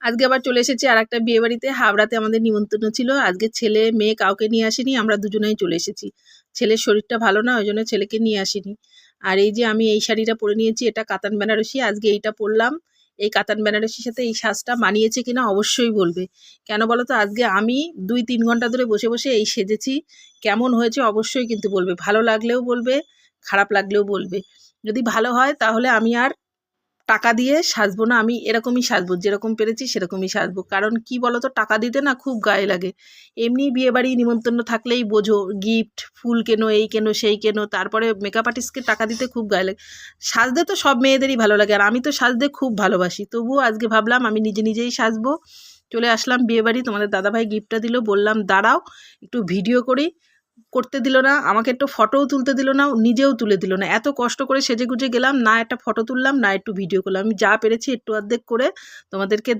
আজকে আবার চলে এসেছি আরেকটা বিয়েবাড়িতে। হাবড়াতে আমাদের নিমন্ত্রণ ছিল। আজকে ছেলে মেয়ে কাউকে নিয়ে আসিনি, আমরা দুজনেই চলে এসেছি। ছেলের শরীরটা ভালো না, ওই জন্য ছেলেকে নিয়ে আসিনি। আর এই যে আমি এই শাড়িটা পরে নিয়েছি, এটা কাতান বেনারসি। আজকে এইটা পরলাম। এই কাতান বেনারসির সাথে এই সাজটা মানিয়েছে কিনা অবশ্যই বলবে। কেন বলো তো, আজকে আমি 2-3 ঘন্টা ধরে বসে বসে এই সেজেছি। কেমন হয়েছে অবশ্যই কিন্তু বলবে, ভালো লাগলেও বলবে, খারাপ লাগলেও বলবে। যদি ভালো হয় তাহলে আমি আর টাকা দিয়ে সাজবো না, আমি এরকমই সাজবো, যেরকম পেরেছি সেরকমই সাজবো। কারণ কি বলো তো, টাকা দিতে না খুব গায়ে লাগে। এমনি বিয়েবাড়ি নিমন্ত্রণ থাকলেই বোঝো, গিফট, ফুল কেনো, এই কেনো, সেই কেনো, তারপরে মেকআপ আর্টিস্টকে টাকা দিতে খুব গায়ে লাগে। সাজতে তো সব মেয়েদেরই ভালো লাগে, আর আমি তো সাজতে খুব ভালোবাসি। তবুও আজকে ভাবলাম আমি নিজে নিজেই সাজবো। চলে আসলাম বিয়েবাড়ি, তোমাদের দাদাভাই গিফটটা দিল, বললাম দাঁড়াও একটু ভিডিও করি। করতে দিল না, আমাকে একটু ফটোও তুলতে দিল না, নিজেও তুলে দিল না। এত কষ্ট করে সেজে গুজে গেলাম, না একটা ফটো তুললাম না একটু ভিডিও করলাম। আমি যা পেরেছি একটু অর্ধেক করে তোমাদেরকে